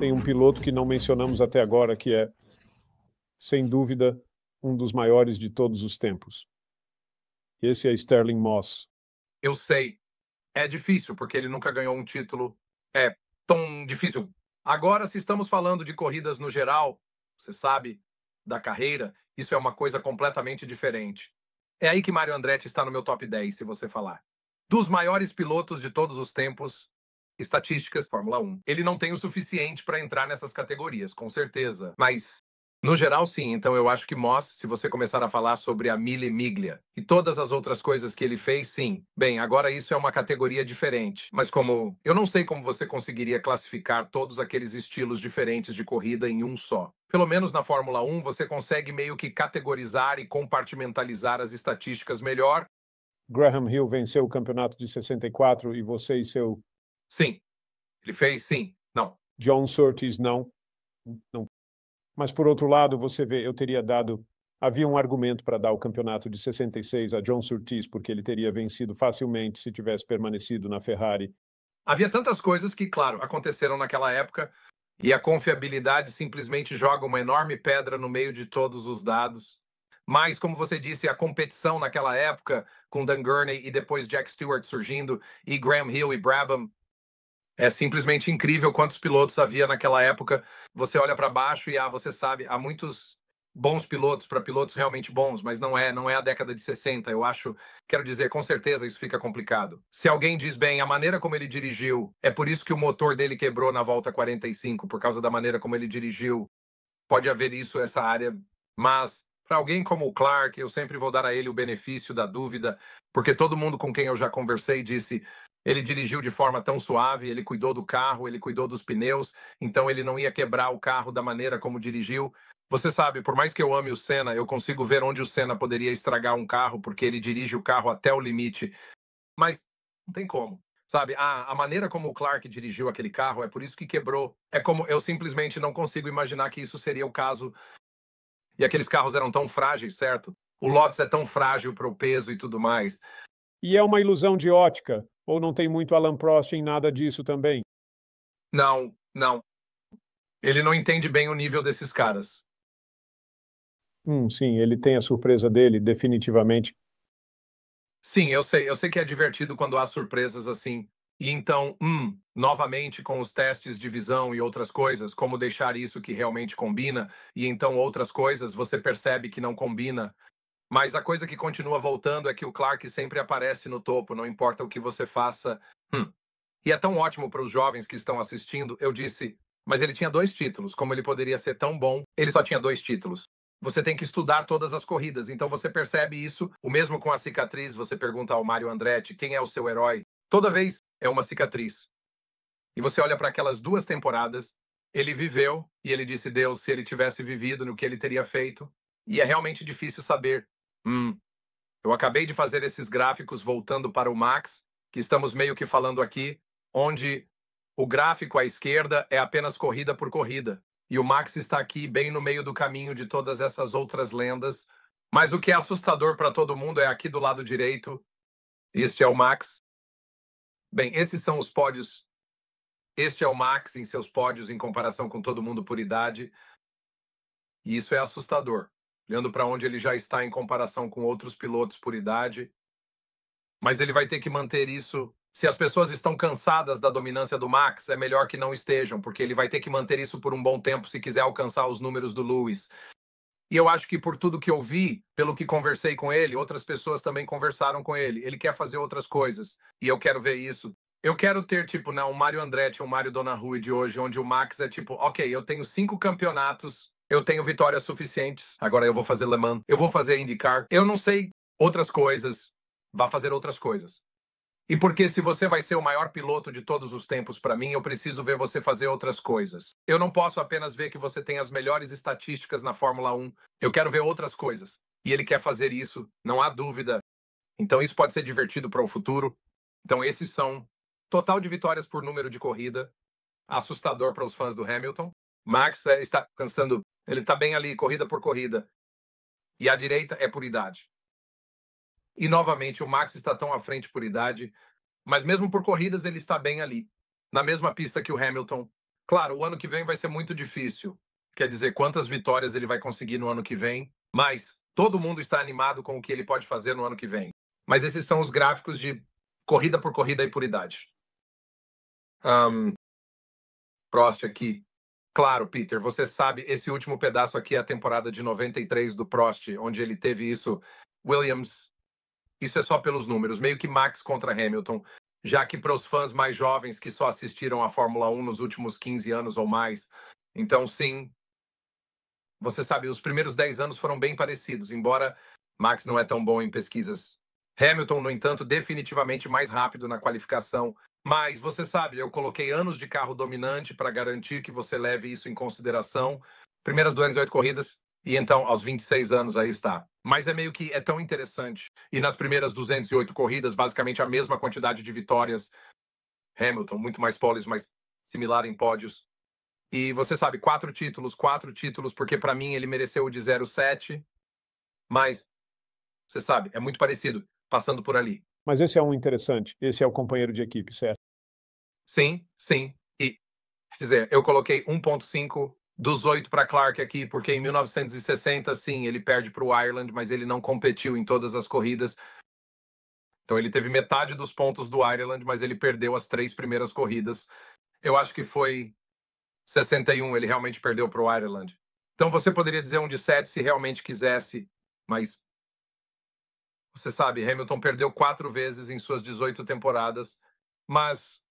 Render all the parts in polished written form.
tem um piloto que não mencionamos até agora, que é, sem dúvida, um dos maiores de todos os tempos. Esse é Stirling Moss. Eu sei. É difícil, porque ele nunca ganhou um título. É tão difícil. Agora, se estamos falando de corridas no geral, você sabe, da carreira, isso é uma coisa completamente diferente. É aí que Mário Andretti está no meu top 10, se você falar. Dos maiores pilotos de todos os tempos, estatísticas, Fórmula 1. Ele não tem o suficiente para entrar nessas categorias, com certeza. Mas, no geral, sim. Então, eu acho que Moss, se você começar a falar sobre a Mille Miglia e todas as outras coisas que ele fez, sim. Bem, agora isso é uma categoria diferente. Mas como eu não sei como você conseguiria classificar todos aqueles estilos diferentes de corrida em um só. Pelo menos na Fórmula 1, você consegue meio que categorizar e compartimentalizar as estatísticas melhor. Graham Hill venceu o campeonato de 64 e você e seu... Sim. Ele fez, sim. Não. John Surtees, não. Não. Mas, por outro lado, você vê, eu teria dado... Havia um argumento para dar o campeonato de 66 a John Surtees, porque ele teria vencido facilmente se tivesse permanecido na Ferrari. Havia tantas coisas que, claro, aconteceram naquela época e a confiabilidade simplesmente joga uma enorme pedra no meio de todos os dados. Mas, como você disse, a competição naquela época, com Dan Gurney e depois Jack Stewart surgindo, e Graham Hill e Brabham, é simplesmente incrível quantos pilotos havia naquela época. Você olha para baixo e você sabe, há muitos bons pilotos para pilotos realmente bons, mas não é a década de 60. Eu acho, quero dizer, com certeza isso fica complicado. Se alguém diz bem, a maneira como ele dirigiu, é por isso que o motor dele quebrou na volta 45, por causa da maneira como ele dirigiu. Pode haver isso, essa área, mas para alguém como o Clark, eu sempre vou dar a ele o benefício da dúvida, porque todo mundo com quem eu já conversei disse ele dirigiu de forma tão suave, ele cuidou do carro, ele cuidou dos pneus, então ele não ia quebrar o carro da maneira como dirigiu. Você sabe, por mais que eu ame o Senna, eu consigo ver onde o Senna poderia estragar um carro, porque ele dirige o carro até o limite. Mas não tem como. Sabe, a maneira como o Clark dirigiu aquele carro é por isso que quebrou. É como eu simplesmente não consigo imaginar que isso seria o caso. E aqueles carros eram tão frágeis, certo? O Lotus é tão frágil para o peso e tudo mais. E é uma ilusão de ótica? Ou não tem muito Alan Prost em nada disso também? Não, não. Ele não entende bem o nível desses caras. Sim, ele tem a surpresa dele, definitivamente. Sim, eu sei que é divertido quando há surpresas assim. E então, novamente com os testes de visão e outras coisas, como deixar isso que realmente combina, e então outras coisas você percebe que não combina. Mas a coisa que continua voltando é que o Clark sempre aparece no topo, não importa o que você faça. E é tão ótimo para os jovens que estão assistindo. Eu disse, mas ele tinha 2 títulos, como ele poderia ser tão bom? Ele só tinha 2 títulos. Você tem que estudar todas as corridas, então você percebe isso. O mesmo com a cicatriz, você pergunta ao Mário Andretti quem é o seu herói. Toda vez é uma cicatriz. E você olha para aquelas 2 temporadas, ele viveu e ele disse, Deus, se ele tivesse vivido no que ele teria feito. E é realmente difícil saber. Eu acabei de fazer esses gráficos voltando para o Max, que estamos meio que falando aqui, onde o gráfico à esquerda é apenas corrida por corrida. E o Max está aqui bem no meio do caminho de todas essas outras lendas. Mas o que é assustador para todo mundo é aqui do lado direito. Este é o Max. Bem, esses são os pódios. Este é o Max em seus pódios em comparação com todo mundo por idade. E isso é assustador, olhando para onde ele já está em comparação com outros pilotos por idade. Mas ele vai ter que manter isso. Se as pessoas estão cansadas da dominância do Max, é melhor que não estejam, porque ele vai ter que manter isso por um bom tempo se quiser alcançar os números do Lewis. E eu acho que por tudo que eu vi, pelo que conversei com ele, outras pessoas também conversaram com ele. Ele quer fazer outras coisas, e eu quero ver isso. Eu quero ter, tipo, um Mário Andretti, um Mário Donnarumma de hoje, onde o Max é tipo, ok, eu tenho 5 campeonatos, eu tenho vitórias suficientes, agora eu vou fazer Le Mans, eu vou fazer IndyCar, eu não sei outras coisas, vá fazer outras coisas. E porque se você vai ser o maior piloto de todos os tempos para mim, eu preciso ver você fazer outras coisas. Eu não posso apenas ver que você tem as melhores estatísticas na Fórmula 1. Eu quero ver outras coisas. E ele quer fazer isso, não há dúvida. Então isso pode ser divertido para o futuro. Então esses são total de vitórias por número de corrida, assustador para os fãs do Hamilton. Max está cansando, ele está bem ali, corrida por corrida. E a direita é por idade. E novamente o Max está tão à frente por idade, mas mesmo por corridas ele está bem ali, na mesma pista que o Hamilton. Claro, o ano que vem vai ser muito difícil. Quer dizer, quantas vitórias ele vai conseguir no ano que vem, mas todo mundo está animado com o que ele pode fazer no ano que vem. Mas esses são os gráficos de corrida por corrida e por idade. Prost aqui. Claro, Peter, você sabe, esse último pedaço aqui é a temporada de 93 do Prost, onde ele teve isso. Williams, isso é só pelos números, meio que Max contra Hamilton, já que para os fãs mais jovens que só assistiram a Fórmula 1 nos últimos 15 anos ou mais, então sim, você sabe, os primeiros 10 anos foram bem parecidos, embora Max não é tão bom em pesquisas. Hamilton, no entanto, definitivamente mais rápido na qualificação. Mas você sabe, eu coloquei anos de carro dominante para garantir que você leve isso em consideração. Primeiras 208 corridas, e então aos 26 anos aí está. Mas é meio que é tão interessante. E nas primeiras 208 corridas, basicamente a mesma quantidade de vitórias. Hamilton, muito mais poles, mas similar em pódios. E você sabe, quatro títulos, porque para mim ele mereceu o de 07, mas você sabe, é muito parecido, passando por ali. Mas esse é um interessante. Esse é o companheiro de equipe, certo? Sim, sim. E, quer dizer, eu coloquei 1,5 dos 8 para Clark aqui, porque em 1960, sim, ele perde para o Ireland, mas ele não competiu em todas as corridas. Então ele teve metade dos pontos do Ireland, mas ele perdeu as 3 primeiras corridas. Eu acho que foi 61, ele realmente perdeu para o Ireland. Então você poderia dizer um de 7 se realmente quisesse, mas você sabe, Hamilton perdeu 4 vezes em suas 18 temporadas, mas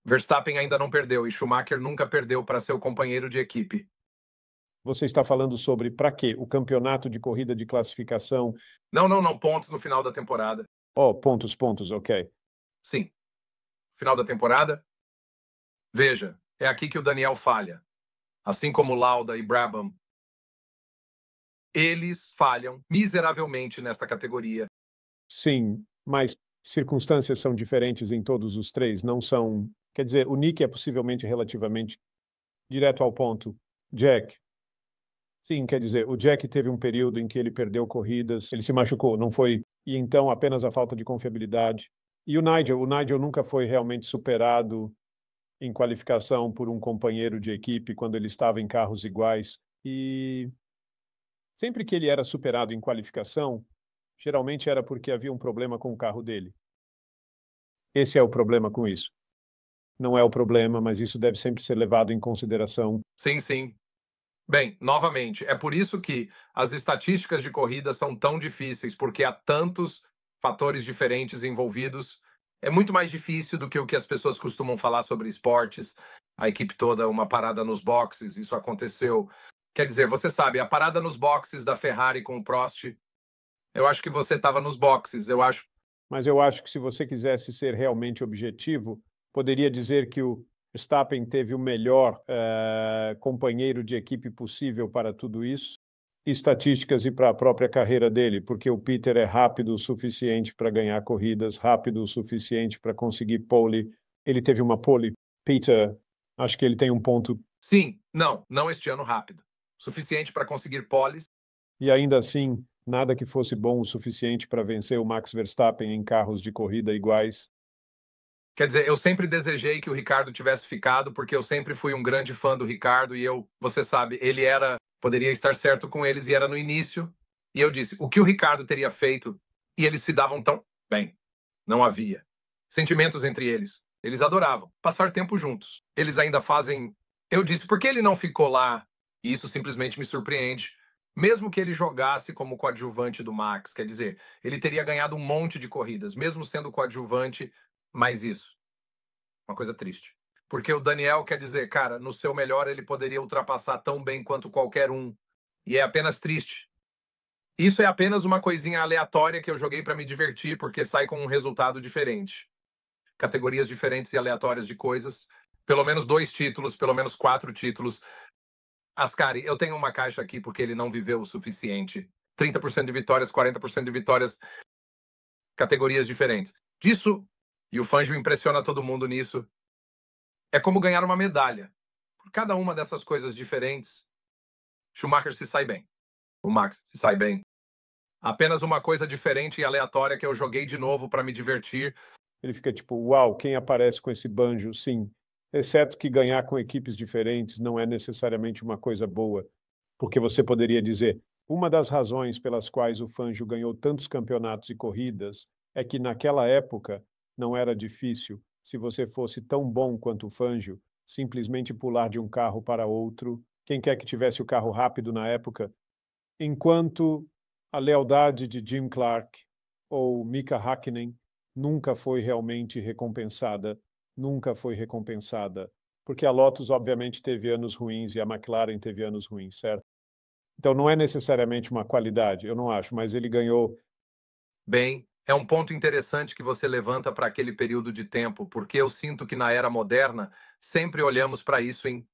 Verstappen ainda não perdeu e Schumacher nunca perdeu para seu companheiro de equipe. Você está falando sobre para quê? O campeonato de corrida de classificação? Não, pontos no final da temporada. Oh, pontos, ok. Sim, final da temporada. Veja, é aqui que o Daniel falha. Assim como Lauda e Brabham, eles falham miseravelmente nesta categoria. Sim, mas circunstâncias são diferentes em todos os três, não são. Quer dizer, o Nick é possivelmente relativamente direto ao ponto. Jack. Sim, quer dizer, o Jack teve um período em que ele perdeu corridas, ele se machucou, não foi. E então apenas a falta de confiabilidade. E o Nigel nunca foi realmente superado em qualificação por um companheiro de equipe quando ele estava em carros iguais. E sempre que ele era superado em qualificação, geralmente era porque havia um problema com o carro dele. Esse é o problema com isso. Não é o problema, mas isso deve sempre ser levado em consideração. Sim, sim. Bem, novamente, é por isso que as estatísticas de corrida são tão difíceis, porque há tantos fatores diferentes envolvidos. É muito mais difícil do que o que as pessoas costumam falar sobre esportes. A equipe toda, uma parada nos boxes, isso aconteceu. Quer dizer, você sabe, a parada nos boxes da Ferrari com o Prost, eu acho que você estava nos boxes, eu acho. Mas eu acho que se você quisesse ser realmente objetivo, poderia dizer que o Verstappen teve o melhor companheiro de equipe possível para tudo isso, estatísticas e para a própria carreira dele, porque o Peter é rápido o suficiente para ganhar corridas, rápido o suficiente para conseguir pole. Ele teve uma pole. Peter, acho que ele tem um ponto. Sim, não este ano rápido. Suficiente para conseguir poles. E ainda assim, nada que fosse bom o suficiente para vencer o Max Verstappen em carros de corrida iguais. Quer dizer, eu sempre desejei que o Ricardo tivesse ficado, porque eu sempre fui um grande fã do Ricardo e você sabe, poderia estar certo com eles e era no início. E eu disse, o que o Ricardo teria feito? E eles se davam tão bem. Não havia sentimentos entre eles. Eles adoravam passar tempo juntos. Eles ainda fazem. Eu disse, por que ele não ficou lá? E isso simplesmente me surpreende. Mesmo que ele jogasse como coadjuvante do Max, quer dizer, ele teria ganhado um monte de corridas, mesmo sendo coadjuvante, mas isso, uma coisa triste. Porque o Daniel quer dizer, cara, no seu melhor ele poderia ultrapassar tão bem quanto qualquer um. E é apenas triste. Isso é apenas uma coisinha aleatória que eu joguei para me divertir, porque sai com um resultado diferente. Categorias diferentes e aleatórias de coisas. Pelo menos 2 títulos, pelo menos 4 títulos. Ascari, eu tenho uma caixa aqui porque ele não viveu o suficiente. 30% de vitórias, 40% de vitórias, categorias diferentes. Disso, e o Fangio impressiona todo mundo nisso, é como ganhar uma medalha. Por cada uma dessas coisas diferentes, Schumacher se sai bem. O Max se sai bem. Apenas uma coisa diferente e aleatória que eu joguei de novo para me divertir. Ele fica tipo, uau, quem aparece com esse banjo? Sim. exceto que ganhar com equipes diferentes não é necessariamente uma coisa boa, porque você poderia dizer, uma das razões pelas quais o Fangio ganhou tantos campeonatos e corridas é que naquela época não era difícil, se você fosse tão bom quanto o Fangio, simplesmente pular de um carro para outro, quem quer que tivesse o carro rápido na época, enquanto a lealdade de Jim Clark ou Mika Häkkinen nunca foi realmente recompensada, nunca foi recompensada, porque a Lotus obviamente teve anos ruins e a McLaren teve anos ruins, certo? Então não é necessariamente uma qualidade, eu não acho, mas ele ganhou. Bem, é um ponto interessante que você levanta para aquele período de tempo, porque eu sinto que na era moderna sempre olhamos para isso em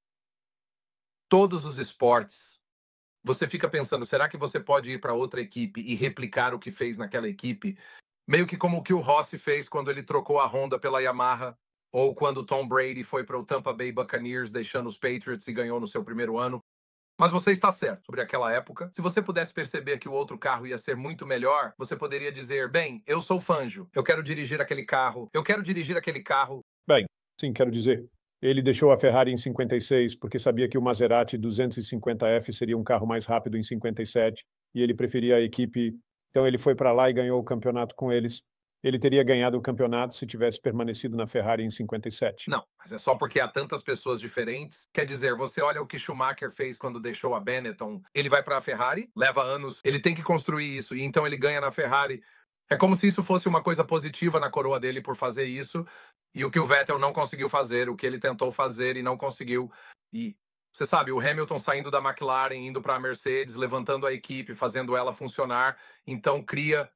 todos os esportes. Você fica pensando, será que você pode ir para outra equipe e replicar o que fez naquela equipe? Meio que como o que o Rossi fez quando ele trocou a Honda pela Yamaha, ou quando o Tom Brady foi para o Tampa Bay Buccaneers, deixando os Patriots e ganhou no seu primeiro ano. Mas você está certo sobre aquela época. Se você pudesse perceber que o outro carro ia ser muito melhor, você poderia dizer: bem, eu sou Fangio, eu quero dirigir aquele carro, eu quero dirigir aquele carro. Bem, sim, quero dizer, ele deixou a Ferrari em 56 porque sabia que o Maserati 250F seria um carro mais rápido em 57 e ele preferia a equipe. Então ele foi para lá e ganhou o campeonato com eles. Ele teria ganhado o campeonato se tivesse permanecido na Ferrari em 57. Não, mas é só porque há tantas pessoas diferentes. Quer dizer, você olha o que Schumacher fez quando deixou a Benetton. Ele vai para a Ferrari, leva anos, ele tem que construir isso, e então ele ganha na Ferrari. É como se isso fosse uma coisa positiva na coroa dele por fazer isso, e o que o Vettel não conseguiu fazer, o que ele tentou fazer e não conseguiu. E você sabe, o Hamilton saindo da McLaren, indo para a Mercedes, levantando a equipe, fazendo ela funcionar, então cria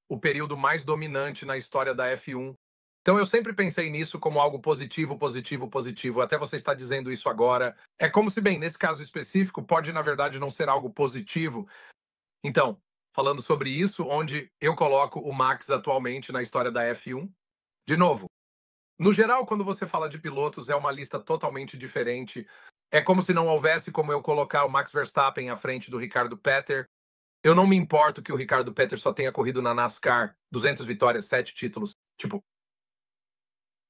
o período mais dominante na história da F1. Então eu sempre pensei nisso como algo positivo, positivo, positivo. Até você está dizendo isso agora. É como se, bem, nesse caso específico, pode na verdade não ser algo positivo. Então, falando sobre isso, onde eu coloco o Max atualmente na história da F1, de novo, no geral, quando você fala de pilotos, é uma lista totalmente diferente. É como se não houvesse como eu colocar o Max Verstappen à frente do Ricardo Petter. Eu não me importo que o Ricardo Petter só tenha corrido na NASCAR 200 vitórias, 7 títulos. Tipo,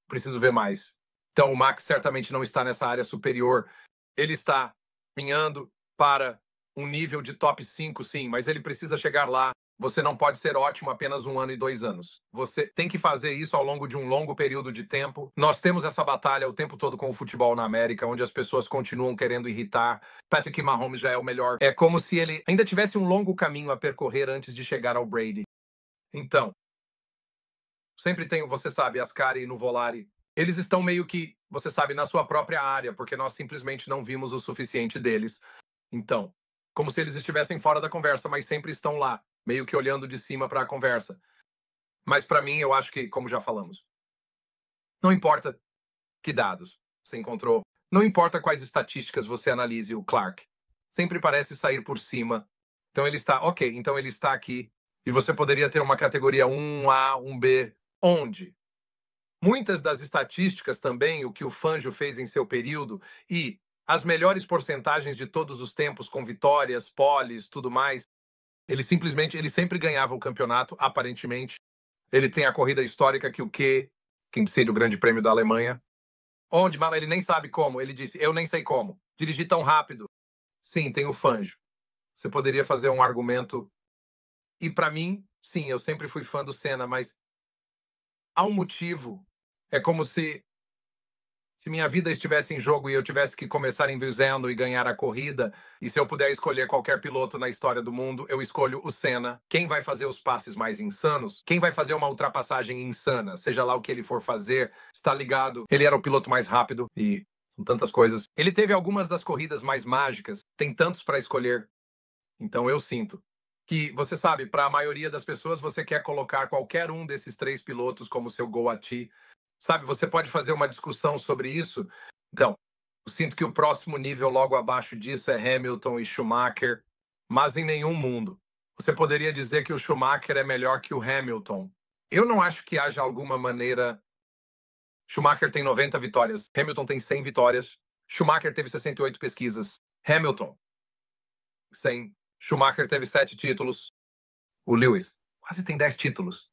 preciso ver mais. Então, o Max certamente não está nessa área superior. Ele está caminhando para um nível de top 5, sim, mas ele precisa chegar lá. Você não pode ser ótimo apenas 1 ano e 2 anos. Você tem que fazer isso ao longo de um longo período de tempo. Nós temos essa batalha o tempo todo com o futebol na América, onde as pessoas continuam querendo irritar. Patrick Mahomes já é o melhor. É como se ele ainda tivesse um longo caminho a percorrer antes de chegar ao Brady. Então, sempre tem, você sabe, Ascari e Nuvolari. Eles estão meio que, você sabe, na sua própria área, porque nós simplesmente não vimos o suficiente deles. Então, como se eles estivessem fora da conversa, mas sempre estão lá, meio que olhando de cima para a conversa. Mas para mim, eu acho que, como já falamos, não importa que dados você encontrou, não importa quais estatísticas você analise, o Clark sempre parece sair por cima. Então ele está, ok, então ele está aqui, e você poderia ter uma categoria 1A, 1B, onde muitas das estatísticas também, o que o Fangio fez em seu período, e as melhores porcentagens de todos os tempos, com vitórias, poles, tudo mais, ele sempre ganhava o campeonato, aparentemente. Ele tem a corrida histórica que o Q, quem decide o Grande Prêmio da Alemanha, onde ele nem sabe como, ele disse, eu nem sei como, dirigi tão rápido. Sim, tem o Fangio. Você poderia fazer um argumento, e para mim, sim, eu sempre fui fã do Senna, mas há um motivo. É como se minha vida estivesse em jogo e eu tivesse que começar em Vizendo e ganhar a corrida, e se eu puder escolher qualquer piloto na história do mundo, eu escolho o Senna. Quem vai fazer os passes mais insanos? Quem vai fazer uma ultrapassagem insana? Seja lá o que ele for fazer, está ligado? Ele era o piloto mais rápido e são tantas coisas. Ele teve algumas das corridas mais mágicas, tem tantos para escolher. Então eu sinto que, você sabe, para a maioria das pessoas, você quer colocar qualquer um desses 3 pilotos como seu go-to. Sabe, você pode fazer uma discussão sobre isso. Então, eu sinto que o próximo nível logo abaixo disso é Hamilton e Schumacher, mas em nenhum mundo. Você poderia dizer que o Schumacher é melhor que o Hamilton. Eu não acho que haja alguma maneira. Schumacher tem 90 vitórias, Hamilton tem 100 vitórias, Schumacher teve 68 pesquisas, Hamilton 100, Schumacher teve 7 títulos, o Lewis quase tem 10 títulos.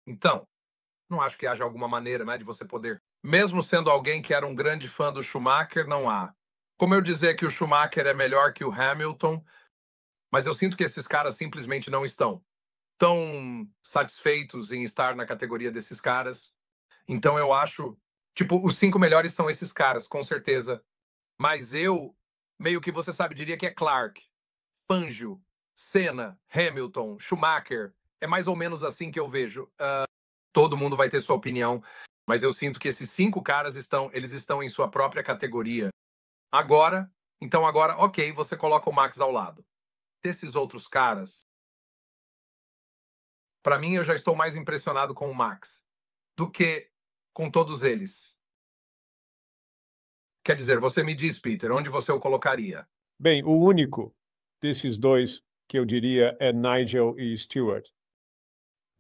Então, não acho que haja alguma maneira, né, de você poder mesmo sendo alguém que era um grande fã do Schumacher, não há. Como eu dizer que o Schumacher é melhor que o Hamilton, mas eu sinto que esses caras simplesmente não estão tão satisfeitos em estar na categoria desses caras. Então eu acho, tipo, os 5 melhores são esses caras, com certeza. Mas eu, meio que você sabe, diria que é Clark, Fangio, Senna, Hamilton, Schumacher. É mais ou menos assim que eu vejo. Todo mundo vai ter sua opinião, mas eu sinto que esses 5 caras eles estão em sua própria categoria. Agora, então agora, ok, você coloca o Max ao lado. Desses outros caras, para mim eu já estou mais impressionado com o Max do que com todos eles. Quer dizer, você me diz, Peter, onde você o colocaria? Bem, o único desses dois que eu diria é Nigel e Stewart.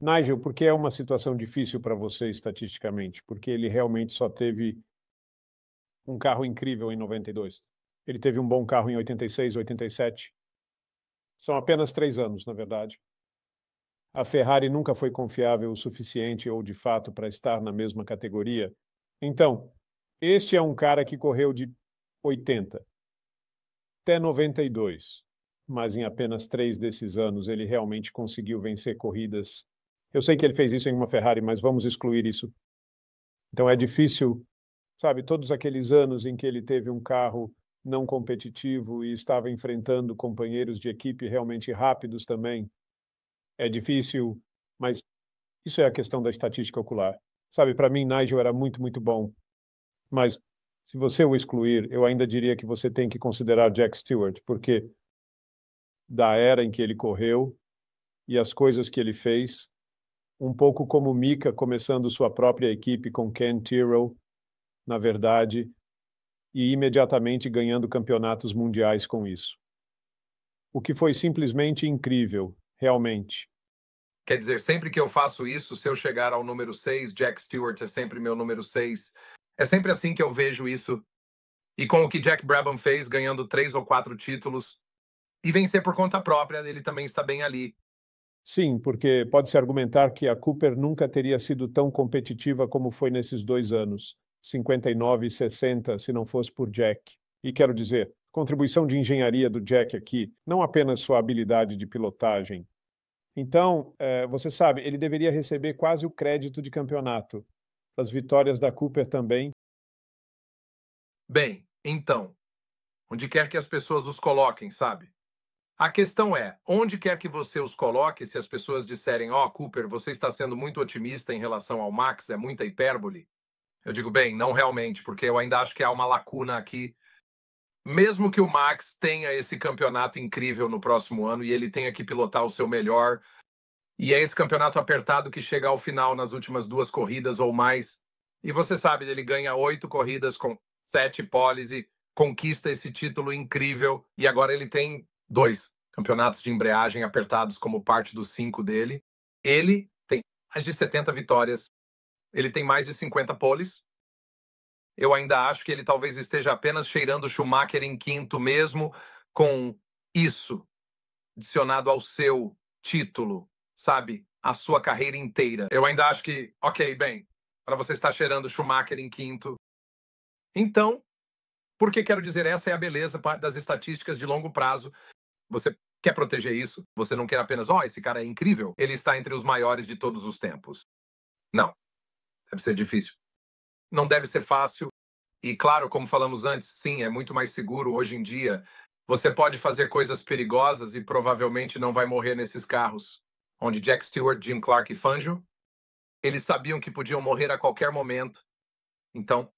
Nigel, porque é uma situação difícil para você estatisticamente, porque ele realmente só teve um carro incrível em 92. Ele teve um bom carro em 86, 87. São apenas 3 anos, na verdade. A Ferrari nunca foi confiável o suficiente ou de fato para estar na mesma categoria. Então, este é um cara que correu de 80 até 92, mas em apenas 3 desses anos ele realmente conseguiu vencer corridas. Eu sei que ele fez isso em uma Ferrari, mas vamos excluir isso. Então é difícil, sabe, todos aqueles anos em que ele teve um carro não competitivo e estava enfrentando companheiros de equipe realmente rápidos também. É difícil, mas isso é a questão da estatística ocular. Sabe, para mim, Nigel era muito, muito bom. Mas, se você o excluir, eu ainda diria que você tem que considerar Jack Stewart, porque da era em que ele correu e as coisas que ele fez, um pouco como Mika começando sua própria equipe com Ken Tyrrell, na verdade, e imediatamente ganhando campeonatos mundiais com isso. O que foi simplesmente incrível, realmente. Quer dizer, sempre que eu faço isso, se eu chegar ao número 6, Jack Stewart é sempre meu número 6. É sempre assim que eu vejo isso. E com o que Jack Brabham fez, ganhando 3 ou 4 títulos, e vencer por conta própria, ele também está bem ali. Sim, porque pode-se argumentar que a Cooper nunca teria sido tão competitiva como foi nesses 2 anos, 59 e 60, se não fosse por Jack. E quero dizer, contribuição de engenharia do Jack aqui, não apenas sua habilidade de pilotagem. Então, você sabe, ele deveria receber quase o crédito de campeonato. As vitórias da Cooper também. Bem, então, onde quer que as pessoas os coloquem, sabe? A questão é, onde quer que você os coloque, se as pessoas disserem, ó, Cooper, você está sendo muito otimista em relação ao Max, é muita hipérbole. Eu digo, bem, não realmente, porque eu ainda acho que há uma lacuna aqui. Mesmo que o Max tenha esse campeonato incrível no próximo ano e ele tenha que pilotar o seu melhor, e é esse campeonato apertado que chega ao final nas últimas 2 corridas ou mais, e você sabe, ele ganha 8 corridas com 7 poles e conquista esse título incrível, e agora ele tem 2 campeonatos de embreagem apertados como parte dos 5 dele. Ele tem mais de 70 vitórias, ele tem mais de 50 poles. Eu ainda acho que ele talvez esteja apenas cheirando Schumacher em quinto mesmo, com isso adicionado ao seu título, sabe? A sua carreira inteira. Eu ainda acho que, ok, bem, para você estar cheirando Schumacher em quinto. Então, por que quero dizer, essa é a beleza das estatísticas de longo prazo. Você quer proteger isso, você não quer apenas, ó, esse cara é incrível, ele está entre os maiores de todos os tempos. Não, deve ser difícil. Não deve ser fácil. E claro, como falamos antes, sim, é muito mais seguro hoje em dia. Você pode fazer coisas perigosas e provavelmente não vai morrer nesses carros. Onde Jack Stewart, Jim Clark e Fangio, eles sabiam que podiam morrer a qualquer momento. Então,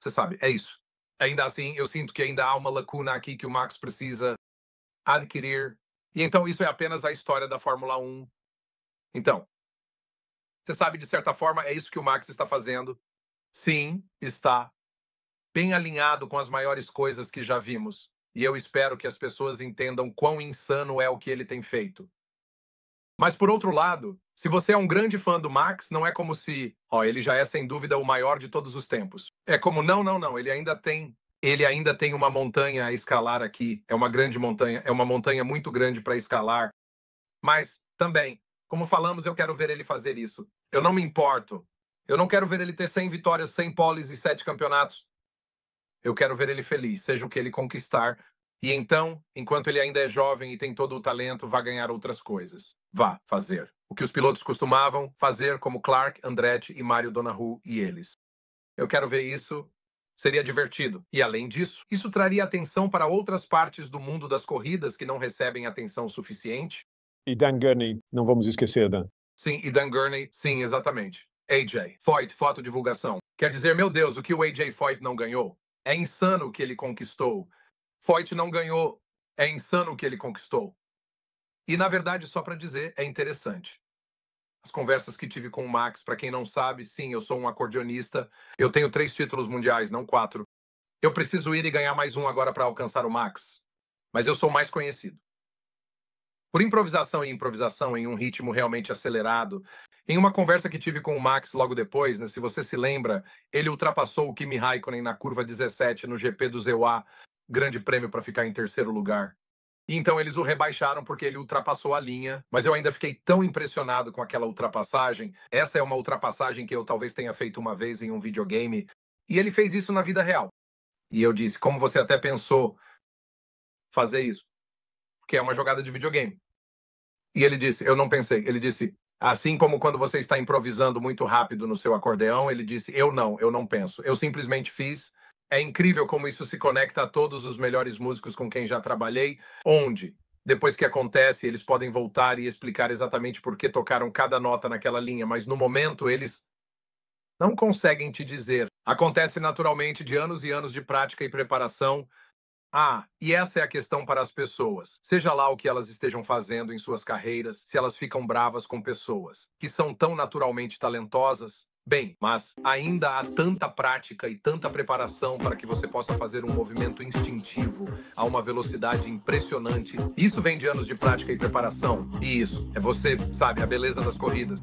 você sabe, é isso. Ainda assim, eu sinto que ainda há uma lacuna aqui que o Max precisa adquirir. E então isso é apenas a história da Fórmula 1. Então, você sabe, de certa forma, é isso que o Max está fazendo. Sim, está bem alinhado com as maiores coisas que já vimos. E eu espero que as pessoas entendam quão insano é o que ele tem feito. Mas, por outro lado, se você é um grande fã do Max, não é como se, ó, ele já é sem dúvida o maior de todos os tempos. É como, não, ele ainda tem uma montanha a escalar aqui. É uma grande montanha, é uma montanha muito grande para escalar. Mas, também, como falamos, eu quero ver ele fazer isso. Eu não me importo Eu não quero ver ele ter 100 vitórias, 100 poles e 7 campeonatos. Eu quero ver ele feliz, seja o que ele conquistar. E então, enquanto ele ainda é jovem e tem todo o talento, vá ganhar outras coisas. Vá fazer o que os pilotos costumavam fazer, como Clark, Andretti e Mário Donahu e eles. Eu quero ver isso. Seria divertido. E, além disso, isso traria atenção para outras partes do mundo das corridas que não recebem atenção suficiente. E Dan Gurney, não vamos esquecer, Dan. Sim, e Dan Gurney, sim, exatamente. AJ, Foyt, fotodivulgação. Quer dizer, meu Deus, o que o AJ Foyt não ganhou? É insano o que ele conquistou. Foyt não ganhou. É insano o que ele conquistou. E, na verdade, só para dizer, é interessante. As conversas que tive com o Max, para quem não sabe, sim, eu sou um acordeonista. Eu tenho 3 títulos mundiais, não 4. Eu preciso ir e ganhar mais um agora para alcançar o Max. Mas eu sou mais conhecido. Por improvisação e improvisação, em um ritmo realmente acelerado, em uma conversa que tive com o Max logo depois, né, se você se lembra, ele ultrapassou o Kimi Raikkonen na curva 17 no GP do ZEUA, grande prêmio para ficar em terceiro lugar. E então eles o rebaixaram porque ele ultrapassou a linha, mas eu ainda fiquei tão impressionado com aquela ultrapassagem. Essa é uma ultrapassagem que eu talvez tenha feito uma vez em um videogame, e ele fez isso na vida real. E eu disse, como você até pensou fazer isso? Porque é uma jogada de videogame. E ele disse, eu não pensei. Ele disse, assim como quando você está improvisando muito rápido no seu acordeão, ele disse, eu não penso. Eu simplesmente fiz. É incrível como isso se conecta a todos os melhores músicos com quem já trabalhei, onde, depois que acontece, eles podem voltar e explicar exatamente por que tocaram cada nota naquela linha, mas no momento eles não conseguem te dizer. Acontece naturalmente de anos e anos de prática e preparação. E essa é a questão para as pessoas. Seja lá o que elas estejam fazendo em suas carreiras, se elas ficam bravas com pessoas que são tão naturalmente talentosas, bem, mas ainda há tanta prática e tanta preparação para que você possa fazer um movimento instintivo a uma velocidade impressionante. Isso vem de anos de prática e preparação. E isso é você, sabe, a beleza das corridas.